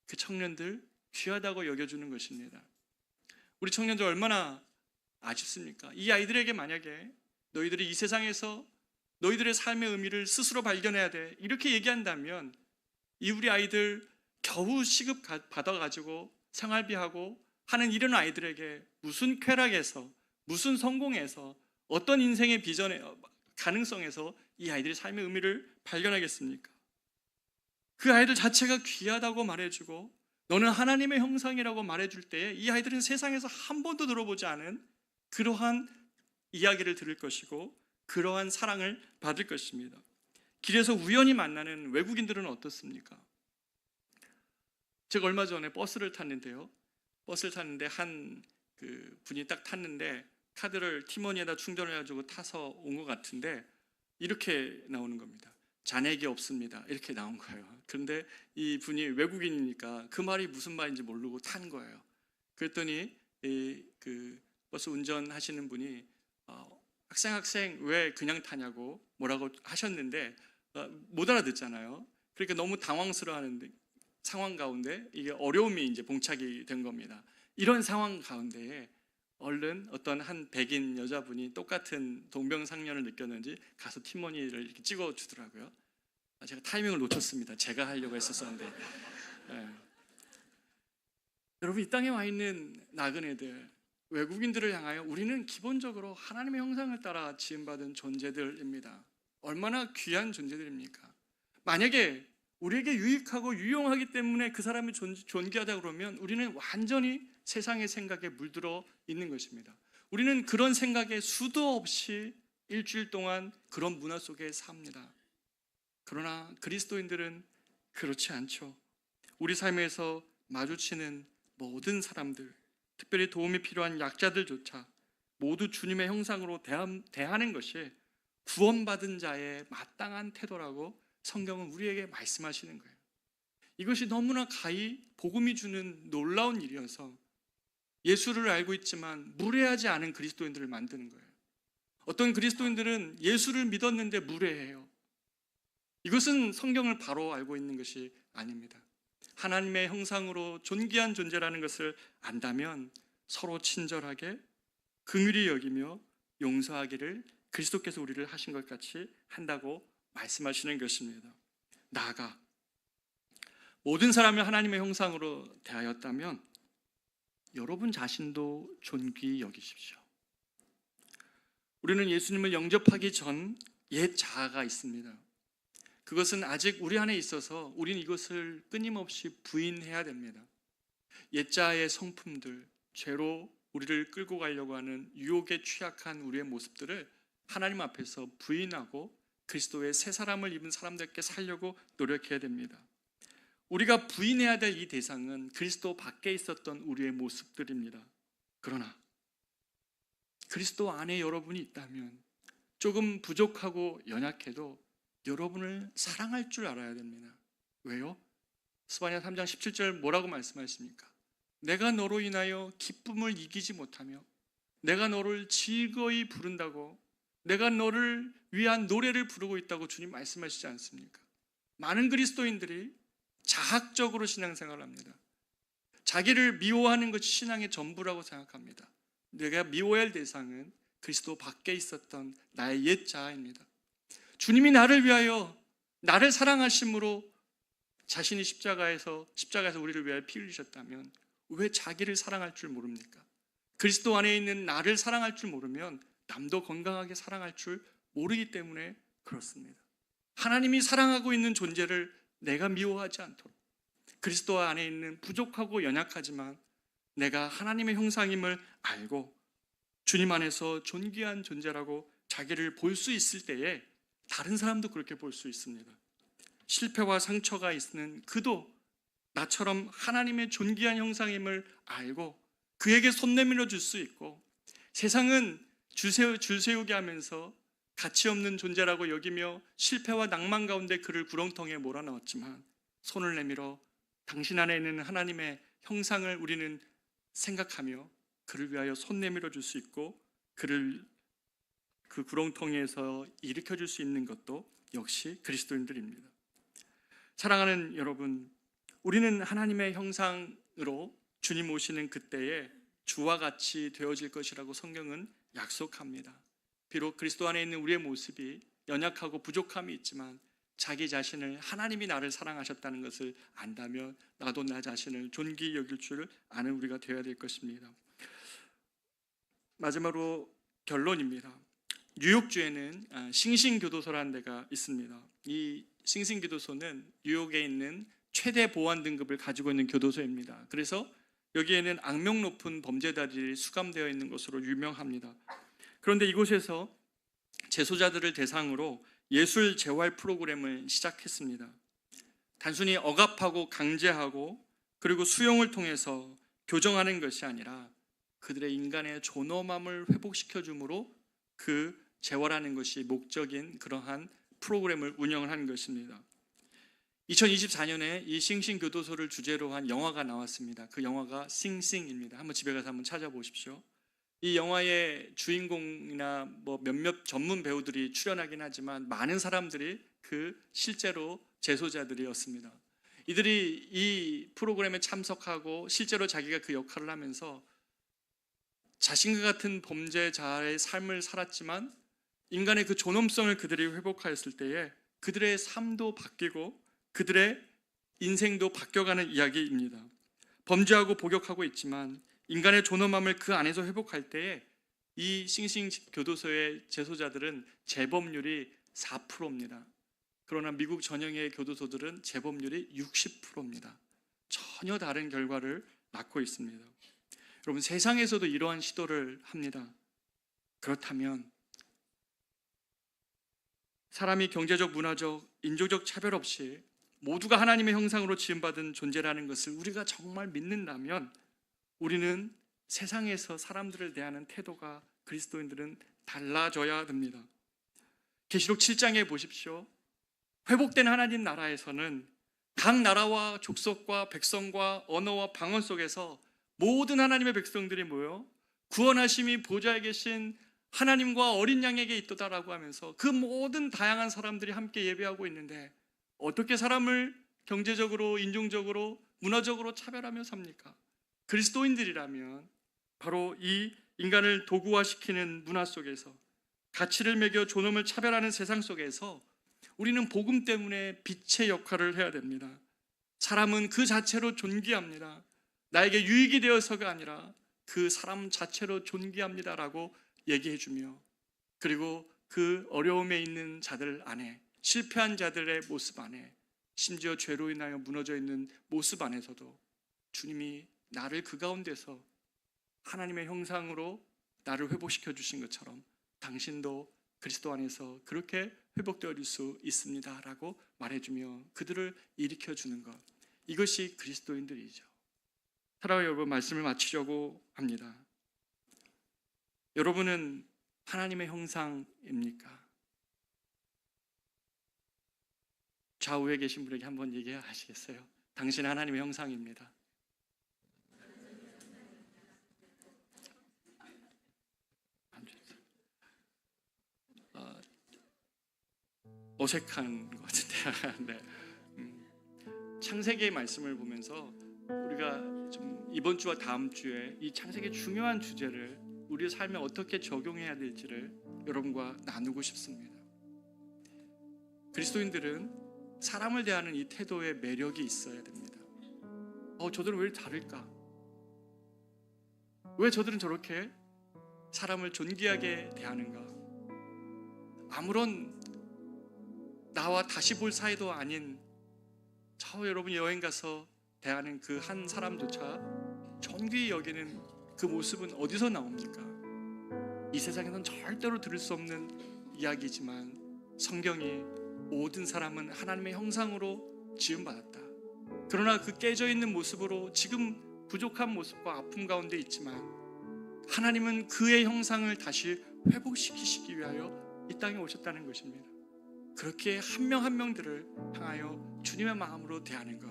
그 청년들 귀하다고 여겨주는 것입니다. 우리 청년들 얼마나 아쉽습니까? 이 아이들에게 만약에 너희들이 이 세상에서 너희들의 삶의 의미를 스스로 발견해야 돼, 이렇게 얘기한다면 이 우리 아이들 겨우 시급 받아가지고 생활비하고 하는 이런 아이들에게 무슨 쾌락에서, 무슨 성공에서, 어떤 인생의 비전의 가능성에서 이 아이들의 삶의 의미를 발견하겠습니까? 그 아이들 자체가 귀하다고 말해주고 너는 하나님의 형상이라고 말해줄 때에 이 아이들은 세상에서 한 번도 들어보지 않은 그러한 이야기를 들을 것이고 그러한 사랑을 받을 것입니다. 길에서 우연히 만나는 외국인들은 어떻습니까? 제가 얼마 전에 버스를 탔는데 한 분이 딱 탔는데 카드를 티머니에다 충전을 해가지고 타서 온 것 같은데 이렇게 나오는 겁니다. 잔액이 없습니다. 이렇게 나온 거예요. 그런데 이 분이 외국인이니까 그 말이 무슨 말인지 모르고 탄 거예요. 그랬더니 그 버스 운전하시는 분이 학생 왜 그냥 타냐고 뭐라고 하셨는데 못 알아듣잖아요. 그러니까 너무 당황스러워하는데 상황 가운데 이게 어려움이 이제 봉착이 된 겁니다. 이런 상황 가운데에 얼른 어떤 한 백인 여자분이 똑같은 동병상련을 느꼈는지 가서 티머니를 이렇게 찍어주더라고요. 제가 타이밍을 놓쳤습니다. 제가 하려고 했었는데. 네. 여러분, 이 땅에 와 있는 나그네들, 외국인들을 향하여 우리는 기본적으로 하나님의 형상을 따라 지음받은 존재들입니다. 얼마나 귀한 존재들입니까? 만약에 우리에게 유익하고 유용하기 때문에 그 사람이 존귀하다 그러면 우리는 완전히 세상의 생각에 물들어 있는 것입니다. 우리는 그런 생각에 수도 없이 일주일 동안 그런 문화 속에 삽니다. 그러나 그리스도인들은 그렇지 않죠. 우리 삶에서 마주치는 모든 사람들, 특별히 도움이 필요한 약자들조차 모두 주님의 형상으로 대하는 것이 구원받은 자의 마땅한 태도라고 성경은 우리에게 말씀하시는 거예요. 이것이 너무나 가히 복음이 주는 놀라운 일이어서 예수를 알고 있지만 무례하지 않은 그리스도인들을 만드는 거예요. 어떤 그리스도인들은 예수를 믿었는데 무례해요. 이것은 성경을 바로 알고 있는 것이 아닙니다. 하나님의 형상으로 존귀한 존재라는 것을 안다면 서로 친절하게 긍휼히 여기며 용서하기를 그리스도께서 우리를 하신 것 같이 한다고 말씀하시는 것입니다. 나아가 모든 사람을 하나님의 형상으로 대하였다면 여러분 자신도 존귀히 여기십시오. 우리는 예수님을 영접하기 전 옛 자아가 있습니다. 그것은 아직 우리 안에 있어서 우리는 이것을 끊임없이 부인해야 됩니다. 옛 자아의 성품들, 죄로 우리를 끌고 가려고 하는 유혹에 취약한 우리의 모습들을 하나님 앞에서 부인하고 그리스도의 새 사람을 입은 사람들께 살려고 노력해야 됩니다. 우리가 부인해야 될 이 대상은 그리스도 밖에 있었던 우리의 모습들입니다. 그러나 그리스도 안에 여러분이 있다면 조금 부족하고 연약해도 여러분을 사랑할 줄 알아야 됩니다. 왜요? 스바냐 3장 17절 뭐라고 말씀하십니까? 내가 너로 인하여 기쁨을 이기지 못하며 내가 너를 즐거이 부른다고, 내가 너를 위한 노래를 부르고 있다고 주님 말씀하시지 않습니까? 많은 그리스도인들이 자학적으로 신앙생활을 합니다. 자기를 미워하는 것이 신앙의 전부라고 생각합니다. 내가 미워해야 할 대상은 그리스도 밖에 있었던 나의 옛 자아입니다. 주님이 나를 위하여 나를 사랑하심으로 자신이 십자가에서 우리를 위하여 피 흘리셨다면 왜 자기를 사랑할 줄 모릅니까? 그리스도 안에 있는 나를 사랑할 줄 모르면 남도 건강하게 사랑할 줄 모르기 때문에 그렇습니다. 하나님이 사랑하고 있는 존재를 내가 미워하지 않도록, 그리스도 안에 있는 부족하고 연약하지만 내가 하나님의 형상임을 알고 주님 안에서 존귀한 존재라고 자기를 볼 수 있을 때에 다른 사람도 그렇게 볼 수 있습니다. 실패와 상처가 있는 그도 나처럼 하나님의 존귀한 형상임을 알고 그에게 손 내밀어 줄 수 있고, 세상은 줄 세우게 하면서 가치 없는 존재라고 여기며 실패와 낭만 가운데 그를 구렁텅이에 몰아넣었지만, 손을 내밀어 당신 안에 있는 하나님의 형상을 우리는 생각하며 그를 위하여 손 내밀어 줄 수 있고, 그를 그 구렁텅이에서 일으켜 줄 수 있는 것도 역시 그리스도인들입니다. 사랑하는 여러분, 우리는 하나님의 형상으로 주님 오시는 그때에 주와 같이 되어질 것이라고 성경은 약속합니다. 비록 그리스도 안에 있는 우리의 모습이 연약하고 부족함이 있지만 자기 자신을, 하나님이 나를 사랑하셨다는 것을 안다면 나도 나 자신을 존귀히 여길 줄 아는 우리가 되어야 될 것입니다. 마지막으로 결론입니다. 뉴욕주에는 싱싱교도소라는 데가 있습니다. 이 싱싱교도소는 뉴욕에 있는 최대 보안 등급을 가지고 있는 교도소입니다. 그래서 여기에는 악명 높은 범죄자들이 수감되어 있는 것으로 유명합니다. 그런데 이곳에서 재소자들을 대상으로 예술 재활 프로그램을 시작했습니다. 단순히 억압하고 강제하고 그리고 수용을 통해서 교정하는 것이 아니라 그들의 인간의 존엄함을 회복시켜 줌으로 그 재활하는 것이 목적인 그러한 프로그램을 운영을 하는 것입니다. 2024년에 이 싱싱 교도소를 주제로 한 영화가 나왔습니다. 그 영화가 싱싱입니다. 한번 집에 가서 한번 찾아보십시오. 이 영화의 주인공이나 몇몇 전문 배우들이 출연하긴 하지만 많은 사람들이 그 실제로 재소자들이었습니다. 이들이 이 프로그램에 참석하고 실제로 자기가 그 역할을 하면서 자신과 같은 범죄자의 삶을 살았지만 인간의 그 존엄성을 그들이 회복하였을 때에 그들의 삶도 바뀌고 그들의 인생도 바뀌어가는 이야기입니다. 범죄하고 복역하고 있지만 인간의 존엄함을 그 안에서 회복할 때에 이 싱싱 교도소의 재소자들은 재범률이 4%입니다. 그러나 미국 전형의 교도소들은 재범률이 60%입니다. 전혀 다른 결과를 낳고 있습니다. 여러분, 세상에서도 이러한 시도를 합니다. 그렇다면 사람이 경제적, 문화적, 인종적 차별 없이 모두가 하나님의 형상으로 지음받은 존재라는 것을 우리가 정말 믿는다면 우리는 세상에서 사람들을 대하는 태도가, 그리스도인들은 달라져야 됩니다. 계시록 7장에 보십시오. 회복된 하나님 나라에서는 각 나라와 족속과 백성과 언어와 방언 속에서 모든 하나님의 백성들이 모여 구원하심이 보좌에 계신 하나님과 어린 양에게 있도다라고 하면서 그 모든 다양한 사람들이 함께 예배하고 있는데 어떻게 사람을 경제적으로, 인종적으로, 문화적으로 차별하며 삽니까? 그리스도인들이라면 바로 이 인간을 도구화시키는 문화 속에서, 가치를 매겨 존엄을 차별하는 세상 속에서 우리는 복음 때문에 빛의 역할을 해야 됩니다. 사람은 그 자체로 존귀합니다. 나에게 유익이 되어서가 아니라 그 사람 자체로 존귀합니다라고 얘기해주며, 그리고 그 어려움에 있는 자들 안에, 실패한 자들의 모습 안에, 심지어 죄로 인하여 무너져 있는 모습 안에서도 주님이 나를 그 가운데서 하나님의 형상으로 나를 회복시켜 주신 것처럼 당신도 그리스도 안에서 그렇게 회복되어질 수 있습니다 라고 말해주며 그들을 일으켜주는 것, 이것이 그리스도인들이죠. 사랑하는 여러분, 말씀을 마치려고 합니다. 여러분은 하나님의 형상입니까? 좌우에 계신 분에게 한번 얘기하시겠어요? 당신은 하나님의 형상입니다. 어색한 것 같은데 네. 창세기의 말씀을 보면서 우리가 좀 이번 주와 다음 주에 이 창세기의 중요한 주제를 우리의 삶에 어떻게 적용해야 될지를 여러분과 나누고 싶습니다. 그리스도인들은 사람을 대하는 이 태도에 매력이 있어야 됩니다. 저들은 왜 다를까? 왜 저들은 저렇게 사람을 존귀하게 대하는가? 아무런 나와 다시 볼 사이도 아닌 저 여러분 여행 가서 대하는 그 한 사람조차 존귀히 여기는 그 모습은 어디서 나옵니까? 이 세상에선 절대로 들을 수 없는 이야기지만 성경이 모든 사람은 하나님의 형상으로 지음받았다. 그러나 그 깨져 있는 모습으로 지금 부족한 모습과 아픔 가운데 있지만 하나님은 그의 형상을 다시 회복시키시기 위하여 이 땅에 오셨다는 것입니다. 그렇게 한 명 한 명들을 향하여 주님의 마음으로 대하는 것,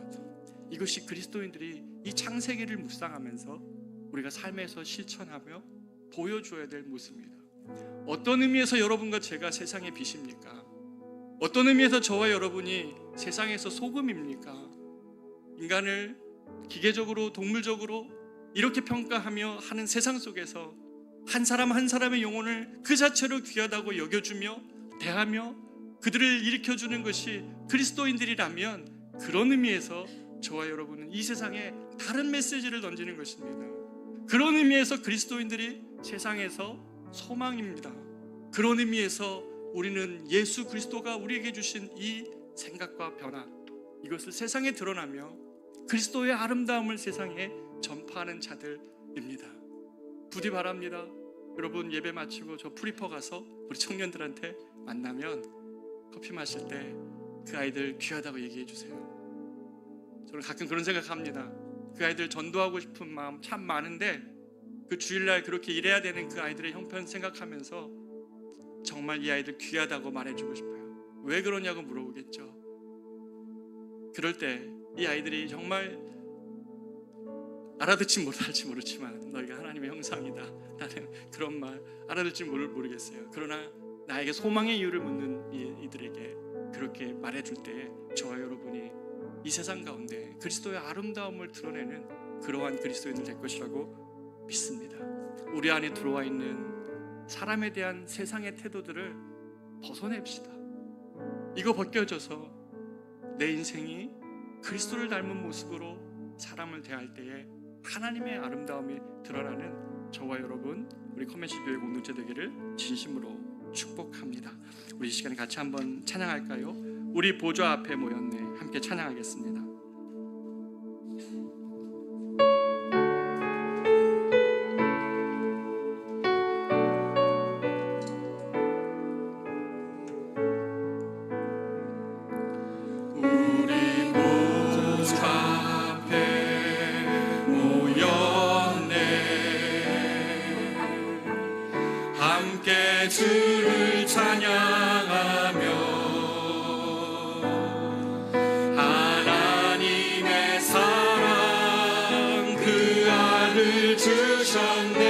이것이 그리스도인들이 이 창세기를 묵상하면서 우리가 삶에서 실천하며 보여줘야 될 모습입니다. 어떤 의미에서 여러분과 제가 세상의 빛입니까? 어떤 의미에서 저와 여러분이 세상에서 소금입니까? 인간을 기계적으로 동물적으로 이렇게 평가하며 하는 세상 속에서 한 사람 한 사람의 영혼을 그 자체로 귀하다고 여겨주며 대하며 그들을 일으켜주는 것이 그리스도인들이라면 그런 의미에서 저와 여러분은 이 세상에 다른 메시지를 던지는 것입니다. 그런 의미에서 그리스도인들이 세상에서 소망입니다. 그런 의미에서 우리는 예수 그리스도가 우리에게 주신 이 생각과 변화, 이것을 세상에 드러나며 그리스도의 아름다움을 세상에 전파하는 자들입니다. 부디 바랍니다. 여러분 예배 마치고 저 프리퍼 가서 우리 청년들한테 만나면 커피 마실 때 그 아이들 귀하다고 얘기해 주세요. 저는 가끔 그런 생각합니다. 그 아이들 전도하고 싶은 마음 참 많은데 그 주일날 그렇게 일해야 되는 그 아이들의 형편 생각하면서 정말 이 아이들 귀하다고 말해주고 싶어요. 왜 그러냐고 물어보겠죠. 그럴 때 이 아이들이 정말 알아듣지 못할지 모르지만 너희가 하나님의 형상이다 라는 그런 말 알아듣지 모르겠어요. 그러나 나에게 소망의 이유를 묻는 이들에게 그렇게 말해줄 때 저와 여러분이 이 세상 가운데 그리스도의 아름다움을 드러내는 그러한 그리스도인들 될 것이라고 믿습니다. 우리 안에 들어와 있는 사람에 대한 세상의 태도들을 벗어냅시다. 이거 벗겨져서 내 인생이 그리스도를 닮은 모습으로 사람을 대할 때에 하나님의 아름다움이 드러나는 저와 여러분 우리 커맨시 교회 공동체 되기를 진심으로 축복합니다. 우리 이 시간에 같이 한번 찬양할까요? 우리 보좌 앞에 모였네. 함께 찬양하겠습니다. 주를 찬양하며 하나님의 사랑 그 아들 주셨네.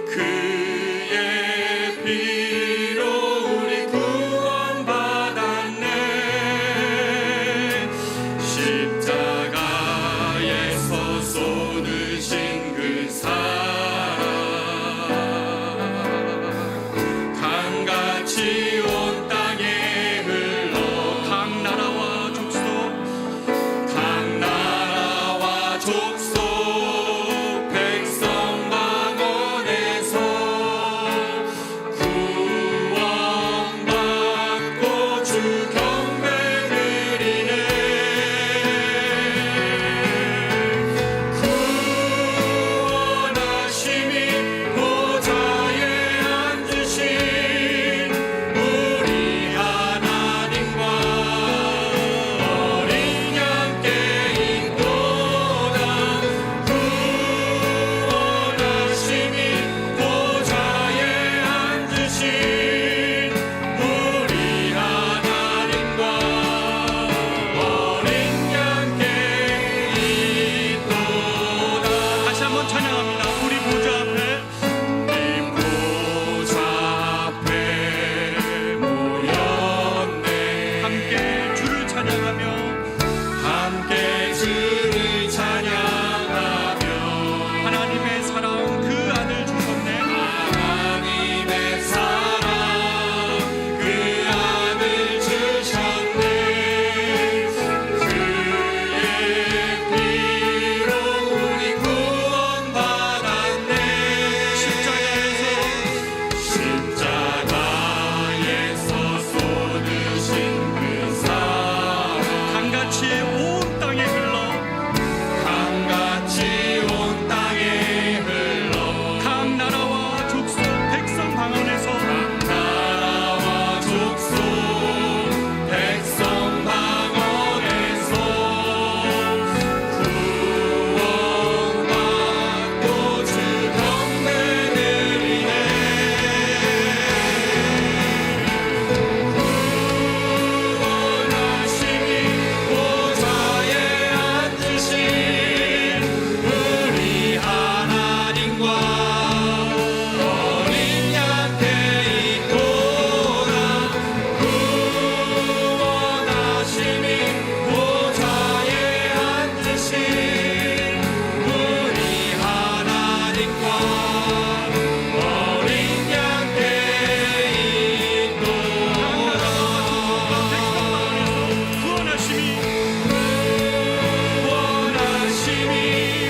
그의 피로 우리 구원받았네. 십자가에서 쏟으신 그 사랑 같이 온 어린 양께 있도다. 구원하심이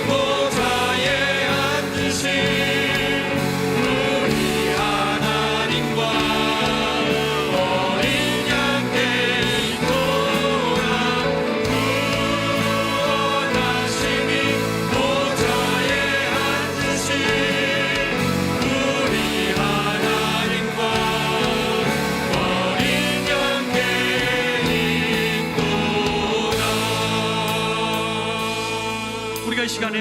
보좌에 앉으신 우리 하나님과 어린 양께 있도다. 구원하심이 보좌에 앉으신 우리 하나님과 어린 양께 있도다. 우리가 이 시간에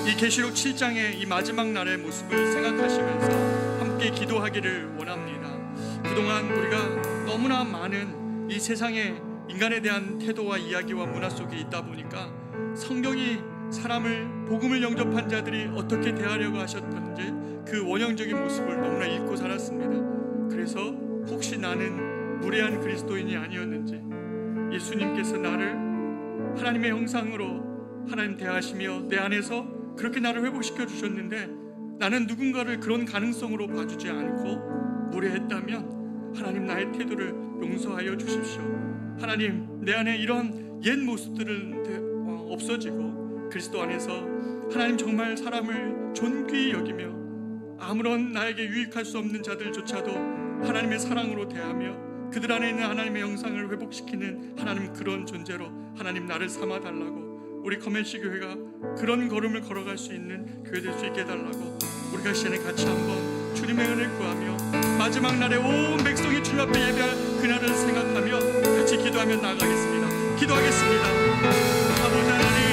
이 계시록 7장의 이 마지막 날의 모습을 생각하시면서 함께 기도하기를 원합니다. 그동안 우리가 너무나 많은 이 세상의 인간에 대한 태도와 이야기와 문화 속에 있다 보니까 성경이 사람을 복음을 영접한 자들이 어떻게 대하려고 하셨던지 그 원형적인 모습을 너무나 잊고 살았습니다. 그래서 혹시 나는 무례한 그리스도인이 아니었는지, 예수님께서 나를 하나님의 형상으로 하나님 대하시며 내 안에서 그렇게 나를 회복시켜 주셨는데 나는 누군가를 그런 가능성으로 봐주지 않고 무례했다면 하나님 나의 태도를 용서하여 주십시오. 하나님 내 안에 이런 옛 모습들은 없어지고 그리스도 안에서 하나님 정말 사람을 존귀히 여기며 아무런 나에게 유익할 수 없는 자들조차도 하나님의 사랑으로 대하며 그들 안에 있는 하나님의 형상을 회복시키는 하나님 그런 존재로 하나님 나를 삼아달라고, 우리 커맨시 교회가 그런 걸음을 걸어갈 수 있는 교회 될 수 있게 해달라고 우리가 시간에 같이 한번 주님의 은혜를 구하며 마지막 날에 온 백성이 주님 앞에 예배할 그날을 생각하며 같이 기도하며 나아가겠습니다. 기도하겠습니다. 아버지 하나님,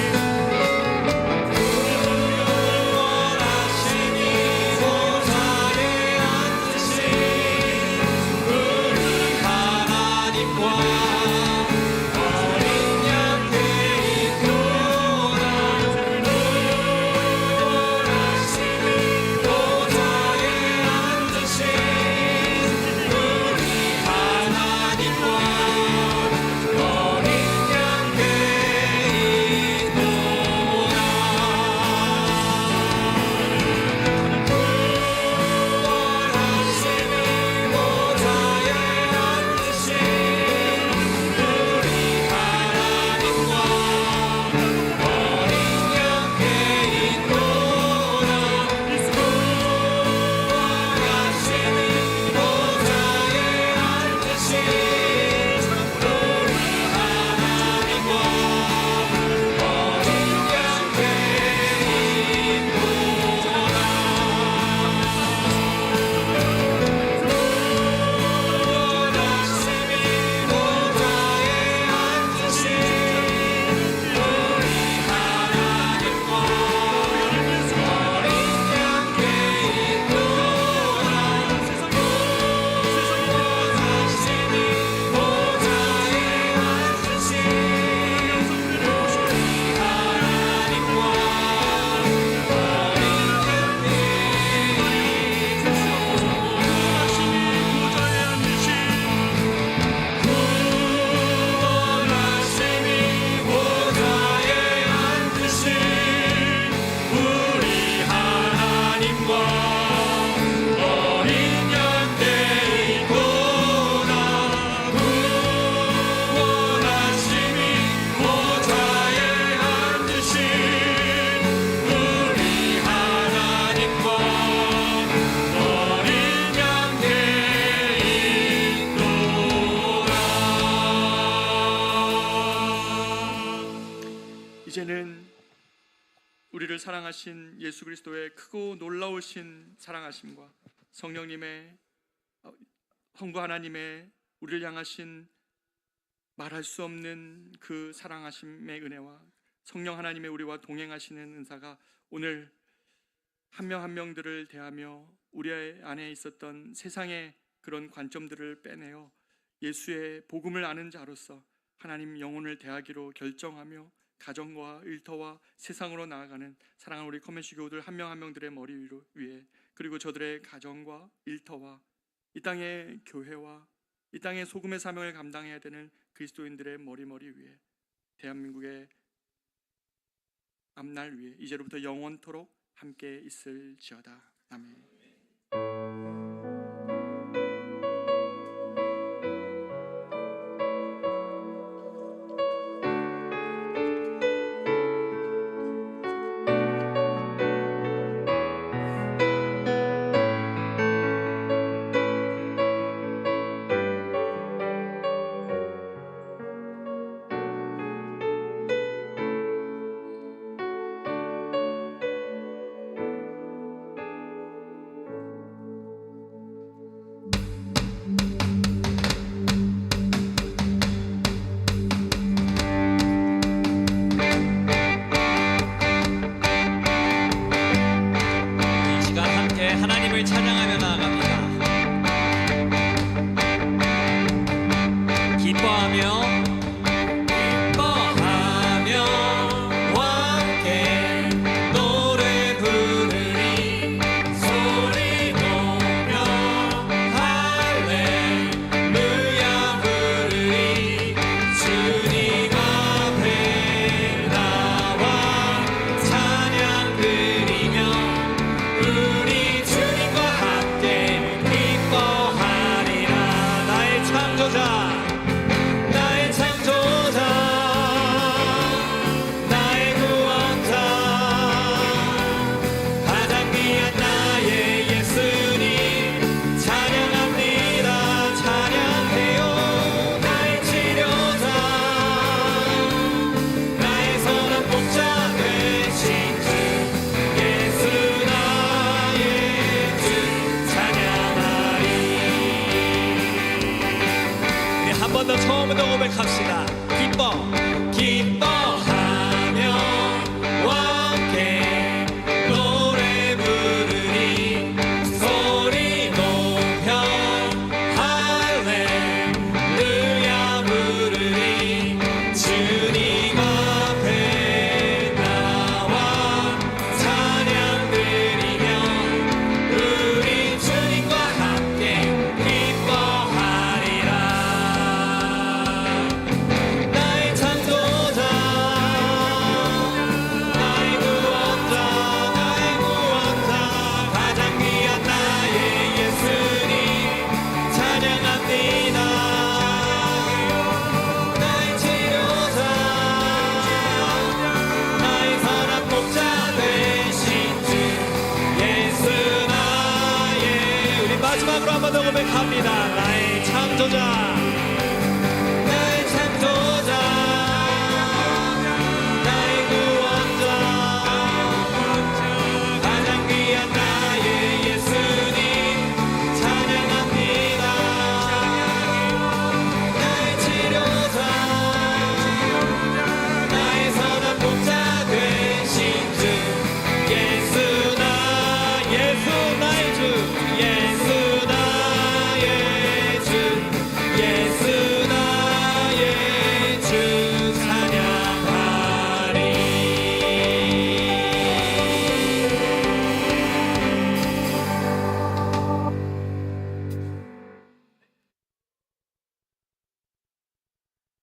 이제는 우리를 사랑하신 예수 그리스도의 크고 놀라우신 사랑하심과 성령님의 성부 하나님의 우리를 향하신 말할 수 없는 그 사랑하심의 은혜와 성령 하나님의 우리와 동행하시는 은사가 오늘 한 명 한 명들을 대하며 우리 안에 있었던 세상의 그런 관점들을 빼내어 예수의 복음을 아는 자로서 하나님 영혼을 대하기로 결정하며 가정과 일터와 세상으로 나아가는 사랑하는 우리 커맨시 교우들 한 명 한 명들의 머리 위에, 그리고 저들의 가정과 일터와 이 땅의 교회와 이 땅의 소금의 사명을 감당해야 되는 그리스도인들의 머리 위에, 대한민국의 앞날 위에 이제로부터 영원토록 함께 있을지어다. 아멘. 이 시간 함께 하나님을 찬양하며 나아갑니다. 기뻐하며 함께 노래 부르리 소리 높여 할렐루야 부르리 주님 앞에 나와 찬양 드리며 우리 주님과 함께 기뻐하리라. 나의 창조자 나의 구원자 가장 귀한 나의 예수님 찬양합니다. 찬양해요. 나의 치료자 나의 선한 목자 되신 주 예수 나의 주 찬양하리. 우리 한 번 더 처음부터 고백합시다. 기뻐하며 함께 노래 부르리 소리 높여 할렐루야 부르리 주님 앞에 나와 찬양 드리며 우리 주님과 함께 기뻐하리라. 나의 창조자 나의 구원자 가장 귀한 나의 예수님 찬양합니다. 나의 치료자 나의 선한 목자 되신 주 예수 나의 우리 마지막으로 한 번 더 고백합니다. 나의 창조자 나의 창조자 나의 구원자 가장 귀한 나의 예수님 찬양합니다. 나의 치료자 나의 선한 목자 되신 주 예수 나의 주 예수